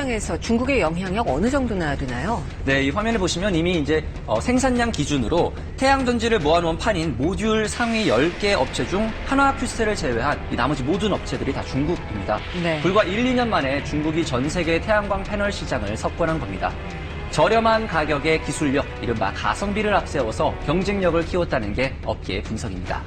입장에서 중국의 영향력 어느 정도나 되나요? 네, 이 화면을 보시면 이미 이제 생산량 기준으로 태양전지를 모아놓은 판인 모듈 상위 10개 업체 중 한화큐스를 제외한 이 나머지 모든 업체들이 다 중국입니다. 네. 불과 1, 2년 만에 중국이 전 세계 태양광 패널 시장을 석권한 겁니다. 저렴한 가격의 기술력, 이른바 가성비를 앞세워서 경쟁력을 키웠다는 게 업계의 분석입니다.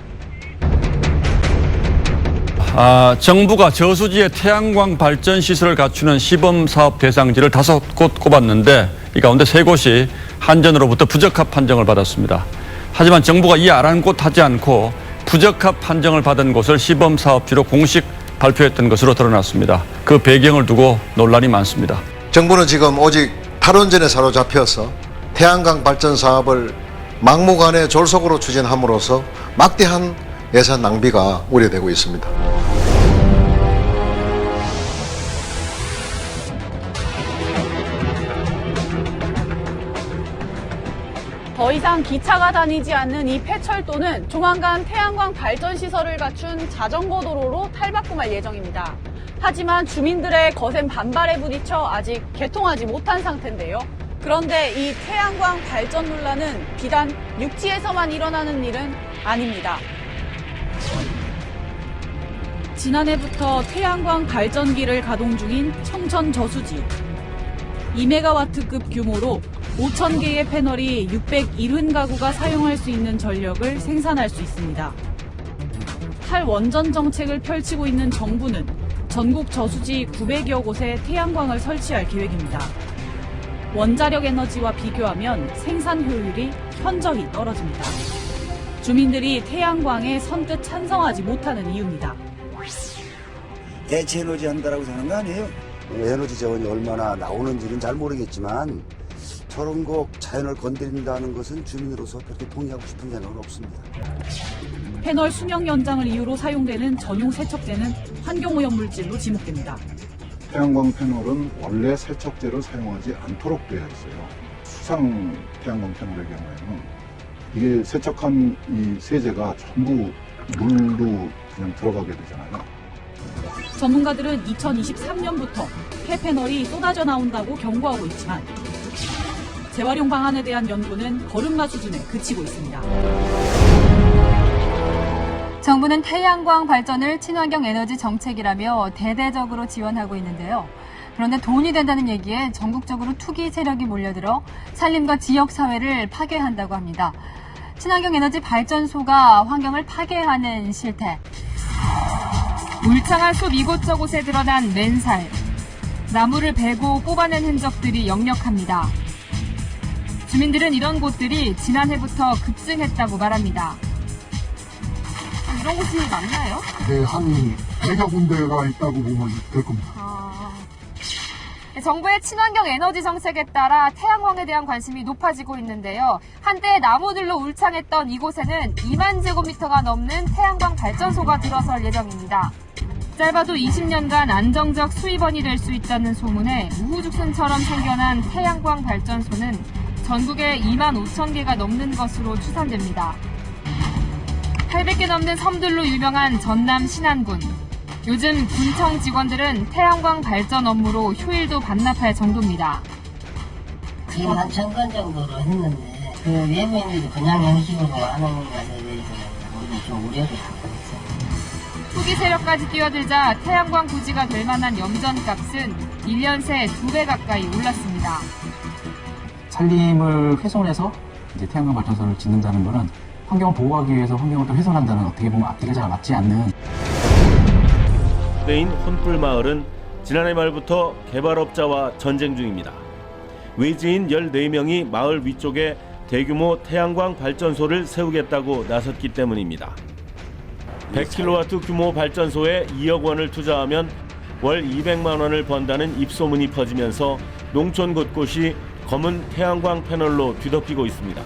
정부가 저수지에 태양광 발전 시설을 갖추는 시범 사업 대상지를 5곳 꼽았는데 이 가운데 3곳이 한전으로부터 부적합 판정을 받았습니다. 하지만 정부가 이 아랑곳하지 않고 부적합 판정을 받은 곳을 시범 사업지로 공식 발표했던 것으로 드러났습니다. 그 배경을 두고 논란이 많습니다. 정부는 지금 오직 탈원전에 사로잡혀서 태양광 발전 사업을 막무가내 졸속으로 추진함으로써 막대한 예산 낭비가 우려되고 있습니다. 더 이상 기차가 다니지 않는 이 폐철도는 조만간 태양광 발전 시설을 갖춘 자전거 도로로 탈바꿈할 예정입니다. 하지만 주민들의 거센 반발에 부딪혀 아직 개통하지 못한 상태인데요. 그런데 이 태양광 발전 논란은 비단 육지에서만 일어나는 일은 아닙니다. 지난해부터 태양광 발전기를 가동 중인 청천 저수지. 2메가와트급 규모로 5,000개의 패널이 601가구가 사용할 수 있는 전력을 생산할 수 있습니다. 탈원전 정책을 펼치고 있는 정부는 전국 저수지 900여 곳에 태양광을 설치할 계획입니다. 원자력 에너지와 비교하면 생산 효율이 현저히 떨어집니다. 주민들이 태양광에 선뜻 찬성하지 못하는 이유입니다. 대체 에너지 한다라고 생각한 거 아니에요? 에너지 자원이 얼마나 나오는지는 잘 모르겠지만 저런 거 자연을 건드린다는 것은 주민으로서 그렇게 동의하고 싶은 생각은 없습니다. 패널 수명 연장을 이유로 사용되는 전용 세척제는 환경오염물질로 지목됩니다. 태양광 패널은 원래 세척제를 사용하지 않도록 되어 있어요. 수상 태양광 패널의 경우에는 이게 세척한 이 세제가 전부 물로 그냥 들어가게 되잖아요. 전문가들은 2023년부터 폐패널이 쏟아져 나온다고 경고하고 있지만 재활용 방안에 대한 연구는 걸음마 수준에 그치고 있습니다. 정부는 태양광 발전을 친환경 에너지 정책이라며 대대적으로 지원하고 있는데요. 그런데 돈이 된다는 얘기에 전국적으로 투기 세력이 몰려들어 산림과 지역사회를 파괴한다고 합니다. 친환경 에너지 발전소가 환경을 파괴하는 실태. 울창한 숲 이곳저곳에 드러난 맨살. 나무를 베고 뽑아낸 흔적들이 역력합니다. 주민들은 이런 곳들이 지난해부터 급증했다고 말합니다. 이런 곳이 맞나요? 네, 한 100여 군데가 있다고 보면 될 겁니다. 정부의 친환경 에너지 정책에 따라 태양광에 대한 관심이 높아지고 있는데요. 한때 나무들로 울창했던 이곳에는 2만 제곱미터가 넘는 태양광 발전소가 들어설 예정입니다. 짧아도 20년간 안정적 수입원이 될 수 있다는 소문에 우후죽순처럼 생겨난 태양광 발전소는 전국에 2만 5천 개가 넘는 것으로 추산됩니다. 800개 넘는 섬들로 유명한 전남 신안군. 요즘 군청 직원들은 태양광 발전 업무로 휴일도 반납할 정도입니다. 지금 한 1,000건 정도로 했는데 그 외부인들이 분양 형식으로 하는 것에 대해서는 우리 좀 우려를 갖고 있어요. 투기 세력까지 뛰어들자 태양광 부지가 될 만한 염전값은 1년 새 2배 가까이 올랐습니다. 산림을 훼손해서 이제 태양광 발전소를 짓는다는 것은 환경을 보호하기 위해서 환경을 또 훼손한다는 어떻게 보면 앞뒤가 잘 맞지 않는. 때인 혼불마을은 지난해 말부터 개발업자와 전쟁 중입니다. 외지인 14명이 마을 위쪽에 대규모 태양광 발전소를 세우겠다고 나섰기 때문입니다. 100kW 규모 발전소에 2억 원을 투자하면 월 200만 원을 번다는 입소문이 퍼지면서 농촌 곳곳이 검은 태양광 패널로 뒤덮이고 있습니다.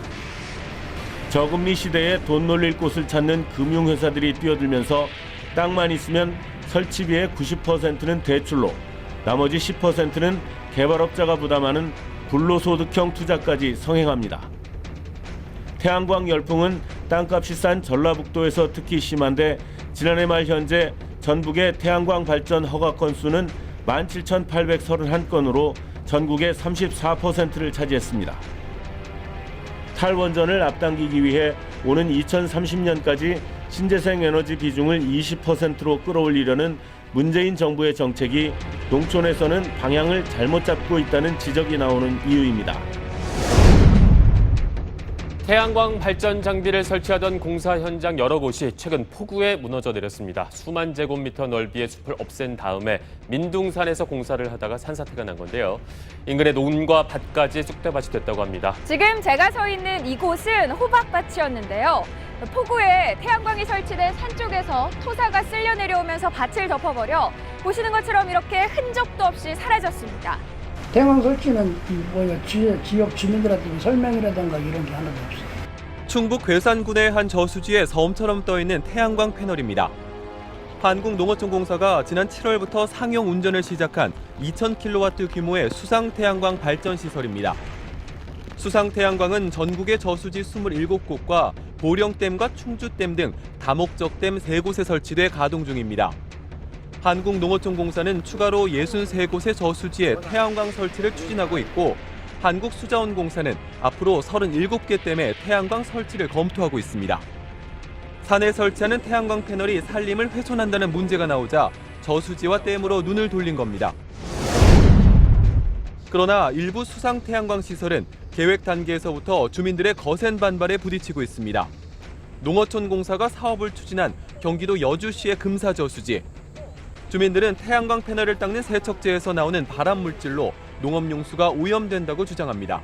저금리 시대에 돈 놀릴 곳을 찾는 금융회사들이 뛰어들면서 땅만 있으면 설치비의 90%는 대출로, 나머지 10%는 개발업자가 부담하는 불로소득형 투자까지 성행합니다. 태양광 열풍은 땅값이 싼 전라북도에서 특히 심한데 지난해 말 현재 전북의 태양광 발전 허가 건수는 17,831건으로 전국의 34%를 차지했습니다. 탈원전을 앞당기기 위해 오는 2030년까지 신재생 에너지 비중을 20%로 끌어올리려는 문재인 정부의 정책이 농촌에서는 방향을 잘못 잡고 있다는 지적이 나오는 이유입니다. 태양광 발전 장비를 설치하던 공사 현장 여러 곳이 최근 폭우에 무너져 내렸습니다. 수만 제곱미터 넓이의 숲을 없앤 다음에 민둥산에서 공사를 하다가 산사태가 난 건데요. 인근의 논과 밭까지 쑥대밭이 됐다고 합니다. 지금 제가 서 있는 이곳은 호박밭이었는데요. 폭우에 태양광이 설치된 산 쪽에서 토사가 쓸려 내려오면서 밭을 덮어버려 보시는 것처럼 이렇게 흔적도 없이 사라졌습니다. 태양광 설치는 지역 주민들한테 설명이라든가 이런 게 하나도 없어요. 충북 괴산군의 한 저수지에 섬처럼 떠있는 태양광 패널입니다. 한국농어촌공사가 지난 7월부터 상용 운전을 시작한 2000kW 규모의 수상 태양광 발전 시설입니다. 수상 태양광은 전국의 저수지 27곳과 보령댐과 충주댐 등 다목적댐 3곳에 설치돼 가동 중입니다. 한국농어촌공사는 추가로 63곳의 저수지에 태양광 설치를 추진하고 있고 한국수자원공사는 앞으로 37개 댐에 태양광 설치를 검토하고 있습니다. 산에 설치하는 태양광 패널이 산림을 훼손한다는 문제가 나오자 저수지와 댐으로 눈을 돌린 겁니다. 그러나 일부 수상 태양광 시설은 계획 단계에서부터 주민들의 거센 반발에 부딪히고 있습니다. 농어촌공사가 사업을 추진한 경기도 여주시의 금사저수지. 주민들은 태양광 패널을 닦는 세척제에서 나오는 발암 물질로 농업용수가 오염된다고 주장합니다.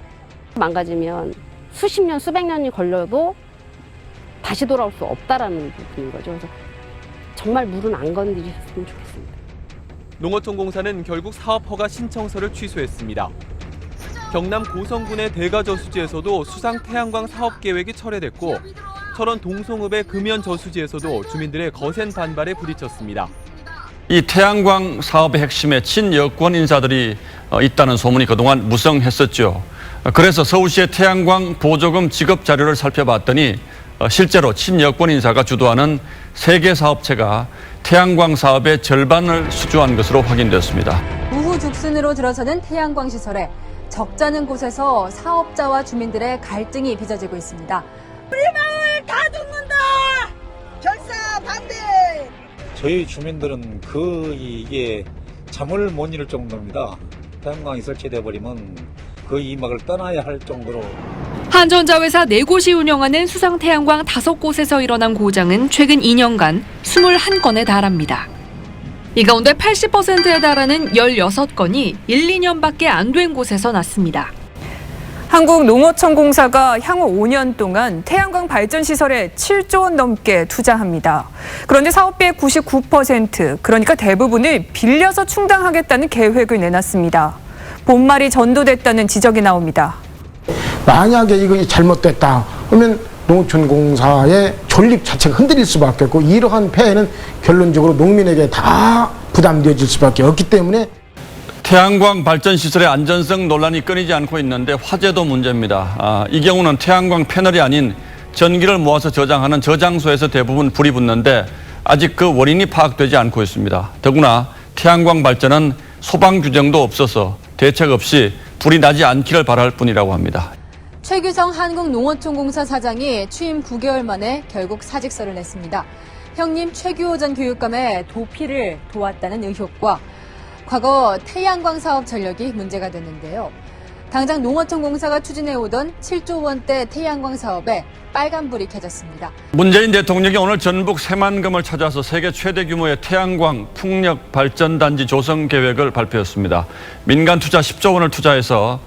망가지면 수십 년, 수백 년이 걸려도 다시 돌아올 수 없다라는 부분인 거죠. 그래서 정말 물은 안 건드리셨으면 좋겠습니다. 농어촌공사는 결국 사업 허가 신청서를 취소했습니다. 경남 고성군의 대가저수지에서도 수상 태양광 사업 계획이 철회됐고 철원 동송읍의 금연저수지에서도 주민들의 거센 반발에 부딪혔습니다. 이 태양광 사업의 핵심에 친여권 인사들이 있다는 소문이 그동안 무성했었죠. 그래서 서울시의 태양광 보조금 지급 자료를 살펴봤더니 실제로 친여권 인사가 주도하는 3개 사업체가 태양광 사업의 절반을 수주한 것으로 확인됐습니다. 우후죽순으로 들어서는 태양광 시설에 적잖은 곳에서 사업자와 주민들의 갈등이 빚어지고 있습니다. 우리 마을 다 죽는다! 결사 반대! 저희 주민들은 이게 잠을 못 이룰 정도입니다. 태양광이 설치돼 버리면 그 이막을 떠나야 할 정도로. 한전자회사 4곳이 운영하는 수상 태양광 5곳에서 일어난 고장은 최근 2년간 21건에 달합니다. 이 가운데 80%에 달하는 16건이 1, 2년밖에 안 된 곳에서 났습니다. 한국농어촌공사가 향후 5년 동안 태양광 발전 시설에 7조 원 넘게 투자합니다. 그런데 사업비의 99%, 그러니까 대부분을 빌려서 충당하겠다는 계획을 내놨습니다. 본말이 전도됐다는 지적이 나옵니다. 만약에 이것이 잘못됐다 그러면 농어촌공사의 존립 자체가 흔들릴 수밖에 없고 이러한 폐해는 결론적으로 농민에게 다 부담되어질 수밖에 없기 때문에 태양광 발전 시설의 안전성 논란이 끊이지 않고 있는데 화재도 문제입니다. 이 경우는 태양광 패널이 아닌 전기를 모아서 저장하는 저장소에서 대부분 불이 붙는데 아직 그 원인이 파악되지 않고 있습니다. 더구나 태양광 발전은 소방 규정도 없어서 대책 없이 불이 나지 않기를 바랄 뿐이라고 합니다. 최규성 한국농어촌공사 사장이 취임 9개월 만에 결국 사직서를 냈습니다. 형님 최규호 전 교육감의 도피를 도왔다는 의혹과 과거 태양광 사업 전력이 문제가 됐는데요. 당장 농어촌공사가 추진해오던 7조 원대 태양광 사업에 빨간불이 켜졌습니다. 문재인 대통령이 오늘 전북 새만금을 찾아서 세계 최대 규모의 태양광 풍력 발전단지 조성 계획을 발표했습니다. 민간 투자 10조 원을 투자해서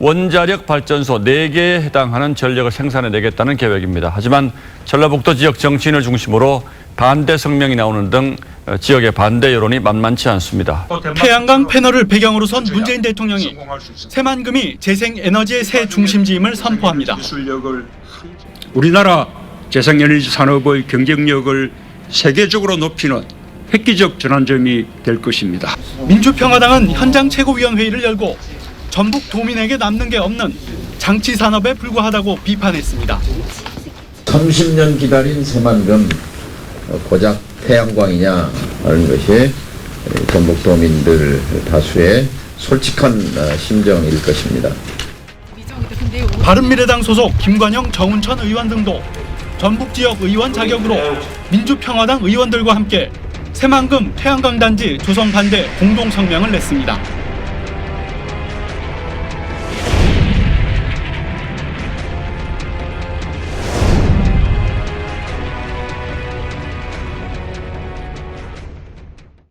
원자력 발전소 4개에 해당하는 전력을 생산해내겠다는 계획입니다. 하지만 전라북도 지역 정치인을 중심으로 반대 성명이 나오는 등 지역의 반대 여론이 만만치 않습니다. 태양광 패널을 배경으로 선 문재인 대통령이 새만금이 재생에너지의 새 중심지임을 선포합니다. 우리나라 재생에너지 산업의 경쟁력을 세계적으로 높이는 획기적 전환점이 될 것입니다. 민주평화당은 현장 최고위원회의를 열고 전북 도민에게 남는 게 없는 장치 산업에 불과하다고 비판했습니다. 30년 기다린 새만금 고작 태양광이냐 하는 것이 전북도민들 다수의 솔직한 심정일 것입니다. 바른미래당 소속 김관영, 정운천 의원 등도 전북 지역 의원 자격으로 민주평화당 의원들과 함께 새만금 태양광 단지 조성 반대 공동 성명을 냈습니다.